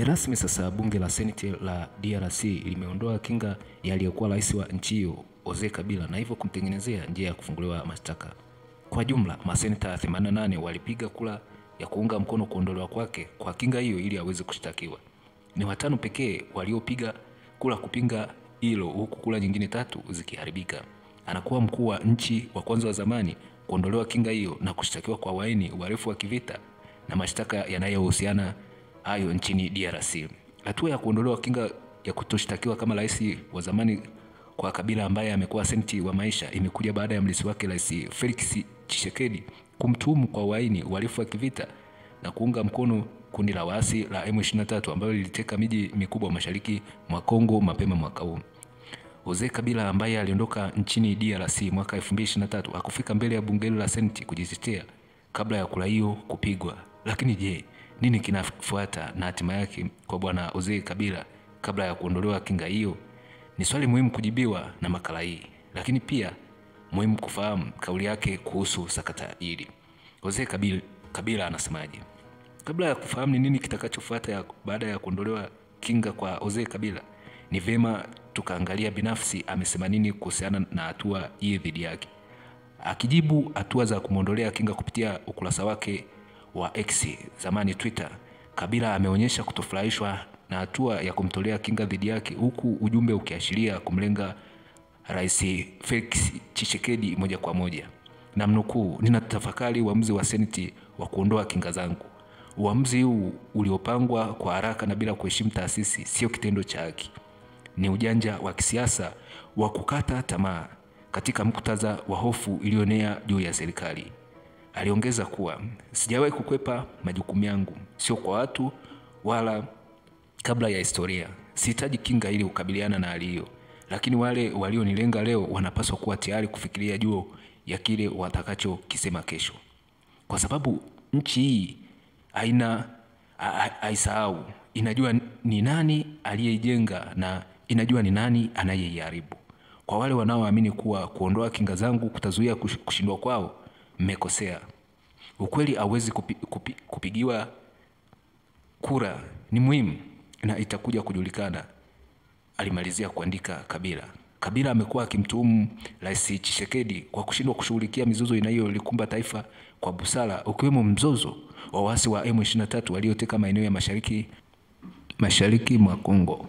Rasmi sasa bunge la Senate la DRC limeondoa kinga ya aliyekuwa rais wa nchi hiyo Joseph Kabila na hivyo kumtengenezea njia ya kufunguliwa mashtaka. Kwa jumla, maseneta 88 walipiga kura ya kuunga mkono kuondolewa kwake kwa kinga hiyo ili aweze kushtakiwa. Ni watano pekee waliopiga kura kupinga hilo, huku kura nyingine 3 zikiharibika. Anakuwa mkuu wa nchi wa kwanza wa zamani kuondolewa kinga hiyo na kushtakiwa kwa uhaini, uhalifu wa kivita na mashtaka yanayohusiana hayo nchini DRC. Hatua ya kuondolewa kinga ya kutoshtakiwa kama rais wa zamani kwa Kabila ambaye amekuwa seneti wa maisha imekuja baada ya mlisi wake Rais Felix Tshisekedi kumtuhumu kwa uhaini, uhalifu wa kivita na kuunga mkono kundi la waasi la M23 ambalo liliteka miji mikubwa mashariki mwa Kongo mapema mwaka huu. Joseph Kabila ambaye aliondoka nchini DRC mwaka 2023 hakufika mbele ya bunge la Seneti kujitetea kabla ya kura hiyo kupigwa. Lakini je, nini kinafuata na hatima yake kwa bwana Joseph Kabila kabla ya kuondolewa kinga hiyo? Ni swali muhimu kujibiwa na makala hii, lakini pia muhimu kufahamu kauli yake kuhusu sakata hili. Joseph Kabila anasemaje? Kabla ya kufahamu ni nini kitakachofuata baada ya kuondolewa kinga kwa Joseph Kabila, ni vema tukaangalia binafsi amesema nini kuhusiana na hatua hii dhidi yake. Akijibu hatua za kumwondolea kinga kupitia ukurasa wake wa X, zamani Twitter, Kabila ameonyesha kutofurahishwa na hatua ya kumtolea kinga dhidi yake, huku ujumbe ukiashiria kumlenga Rais Felix Tshisekedi moja kwa moja. Namnukuu, "Ninatafakari uamuzi wa Seneti wa kuondoa kinga zangu. Uamuzi huu uliopangwa kwa haraka na bila kuheshimu taasisi sio kitendo cha haki. Ni ujanja wa kisiasa wa kukata tamaa katika muktadha wa hofu iliyonea juu ya serikali." Aliongeza kuwa, "Sijawahi kukwepa majukumu yangu, sio kwa watu wala kabla ya historia. Sihitaji kinga ili kukabiliana na hali hiyo. Lakini wale walionilenga leo wanapaswa kuwa tayari kufikiria juu ya kile watakachokisema kesho. Kwa sababu nchi hii haisahau, inajua ni nani aliyeijenga na inajua ni nani anayeiharibu. Kwa wale wanaoamini kuwa kuondoa kinga zangu kutazuia kushindwa kwao, mmekosea. Ukweli hauwezi kupigiwa kura, ni muhimu na itakuja kujulikana," alimalizia kuandika Kabila. Kabila amekuwa akimtuhumu Rais Tshisekedi kwa kushindwa kushughulikia mizozo inayolikumba taifa kwa busara, ukiwemo mzozo wa waasi wa M23 walioteka maeneo ya mashariki mwa Kongo.